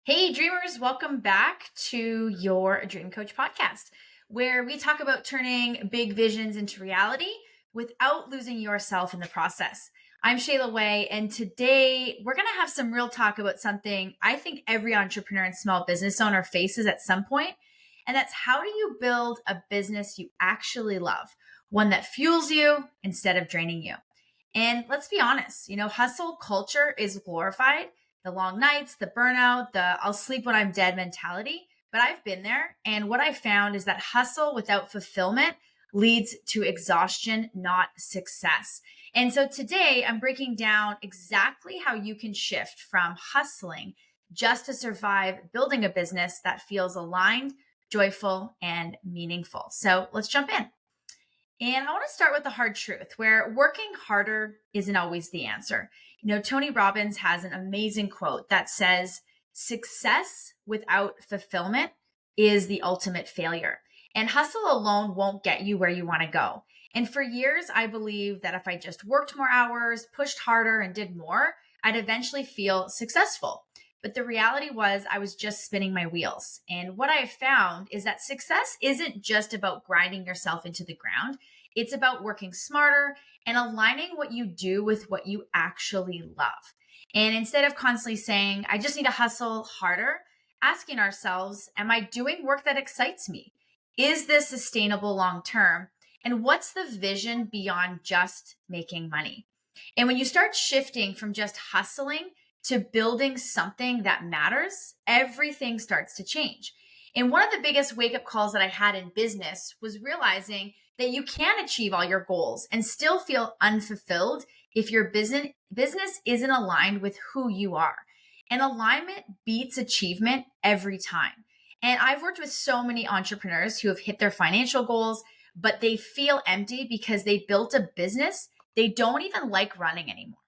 Hey, dreamers, welcome back to your Dream Coach podcast, where we talk about turning big visions into reality without losing yourself in the process. I'm Shayla Wey, and today we're going to have some real talk about something I think every entrepreneur and small business owner faces at some point, and that's how do you build a business you actually love, one that fuels you instead of draining you. And let's be honest, hustle culture is glorified, the long nights, the burnout, the I'll sleep when I'm dead mentality. But I've been there. And what I found is that hustle without fulfillment leads to exhaustion, not success. And so today I'm breaking down exactly how you can shift from hustling just to survive, building a business that feels aligned, joyful, and meaningful. So let's jump in. And I want to start with the hard truth where working harder isn't always the answer. Tony Robbins has an amazing quote that says, success without fulfillment is the ultimate failure. And hustle alone won't get you where you want to go. And for years, I believed that if I just worked more hours, pushed harder, and did more, I'd eventually feel successful. But the reality was, I was just spinning my wheels. And what I found is that success isn't just about grinding yourself into the ground. It's about working smarter and aligning what you do with what you actually love. And instead of constantly saying, I just need to hustle harder, asking ourselves, am I doing work that excites me? Is this sustainable long term? And what's the vision beyond just making money? And when you start shifting from just hustling to building something that matters, everything starts to change. And one of the biggest wake up calls that I had in business was realizing that you can achieve all your goals and still feel unfulfilled if your business isn't aligned with who you are. And alignment beats achievement every time. And I've worked with so many entrepreneurs who have hit their financial goals, but they feel empty because they built a business they don't even like running anymore.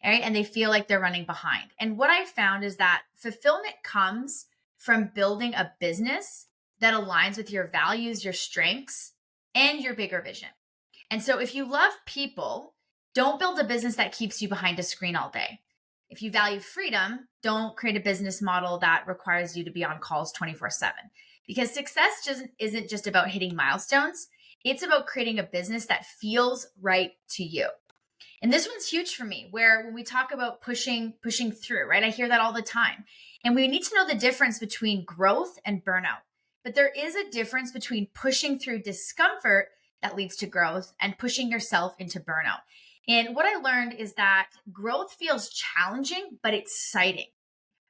Right? And they feel like they're running behind. And what I found is that fulfillment comes from building a business that aligns with your values, your strengths, and your bigger vision. And so if you love people, don't build a business that keeps you behind a screen all day. If you value freedom, don't create a business model that requires you to be on calls 24/7. Because success isn't just about hitting milestones, it's about creating a business that feels right to you. And this one's huge for me, where when we talk about pushing through, right? I hear that all the time. And we need to know the difference between growth and burnout. But there is a difference between pushing through discomfort that leads to growth and pushing yourself into burnout. And what I learned is that growth feels challenging, but exciting.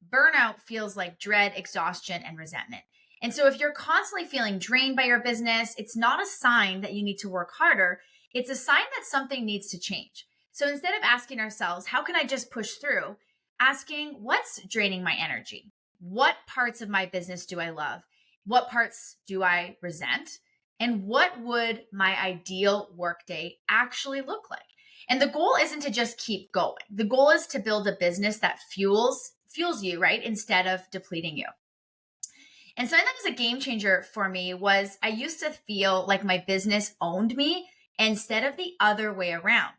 Burnout feels like dread, exhaustion, and resentment. And so if you're constantly feeling drained by your business, it's not a sign that you need to work harder. It's a sign that something needs to change. So instead of asking ourselves, how can I just push through? Asking, what's draining my energy? What parts of my business do I love? What parts do I resent? And what would my ideal workday actually look like? And the goal isn't to just keep going. The goal is to build a business that fuels you, right? Instead of depleting you. And something that was a game changer for me was I used to feel like my business owned me instead of the other way around.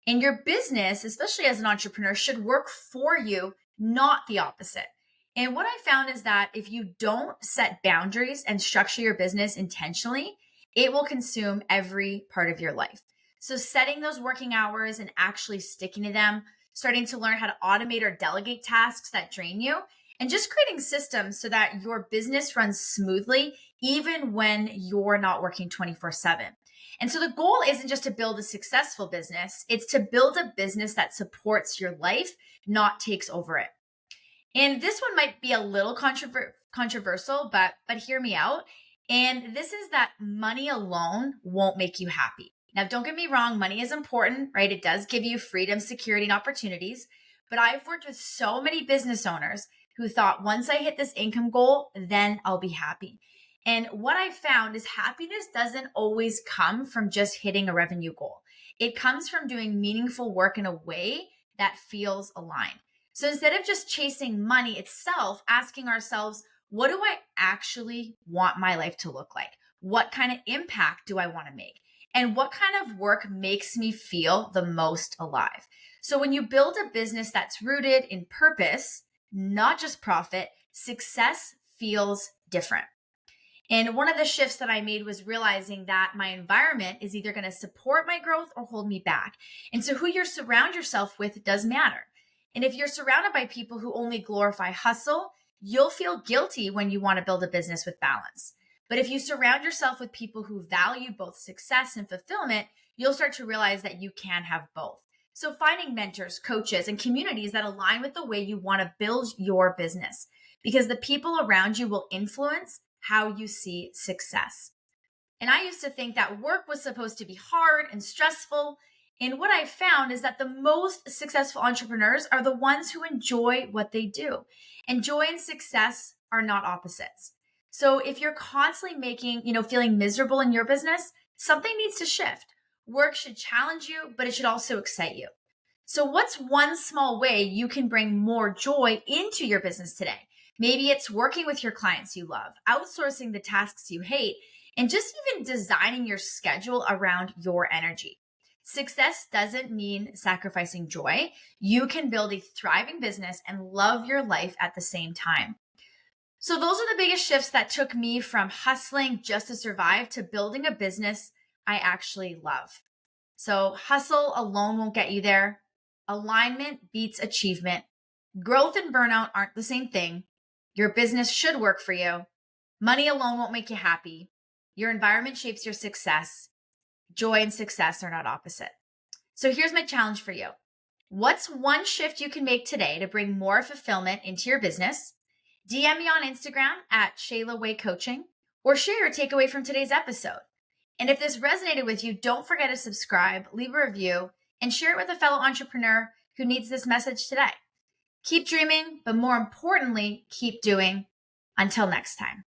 And your business, especially as an entrepreneur, should work for you, not the opposite. And what I found is that if you don't set boundaries and structure your business intentionally, it will consume every part of your life. So setting those working hours and actually sticking to them, starting to learn how to automate or delegate tasks that drain you, and just creating systems so that your business runs smoothly, even when you're not working 24/7. And so the goal isn't just to build a successful business, it's to build a business that supports your life, not takes over it. And this one might be a little controversial, but hear me out. And this is that money alone won't make you happy. Now, don't get me wrong, money is important, right? It does give you freedom, security, and opportunities. But I've worked with so many business owners who thought once I hit this income goal, then I'll be happy. And what I found is happiness doesn't always come from just hitting a revenue goal. It comes from doing meaningful work in a way that feels aligned. So instead of just chasing money itself, asking ourselves, what do I actually want my life to look like? What kind of impact do I want to make? And what kind of work makes me feel the most alive? So when you build a business that's rooted in purpose, not just profit, success feels different. And one of the shifts that I made was realizing that my environment is either going to support my growth or hold me back. And so who you surround yourself with does matter. And if you're surrounded by people who only glorify hustle, you'll feel guilty when you want to build a business with balance. But if you surround yourself with people who value both success and fulfillment, you'll start to realize that you can have both. So finding mentors, coaches, and communities that align with the way you want to build your business, because the people around you will influence how you see success. And I used to think that work was supposed to be hard and stressful. And what I found is that the most successful entrepreneurs are the ones who enjoy what they do. And joy and success are not opposites. So if you're constantly feeling miserable in your business, something needs to shift. Work should challenge you, but it should also excite you. So what's one small way you can bring more joy into your business today? Maybe it's working with your clients you love, outsourcing the tasks you hate, and just even designing your schedule around your energy. Success doesn't mean sacrificing joy. You can build a thriving business and love your life at the same time. So those are the biggest shifts that took me from hustling just to survive to building a business I actually love. So hustle alone won't get you there. Alignment beats achievement. Growth and burnout aren't the same thing. Your business should work for you. Money alone won't make you happy. Your environment shapes your success. Joy and success are not opposite. So here's my challenge for you. What's one shift you can make today to bring more fulfillment into your business? DM me on Instagram at Shayla Wey Coaching, or share your takeaway from today's episode. And if this resonated with you, don't forget to subscribe, leave a review, and share it with a fellow entrepreneur who needs this message today. Keep dreaming, but more importantly, keep doing. Until next time.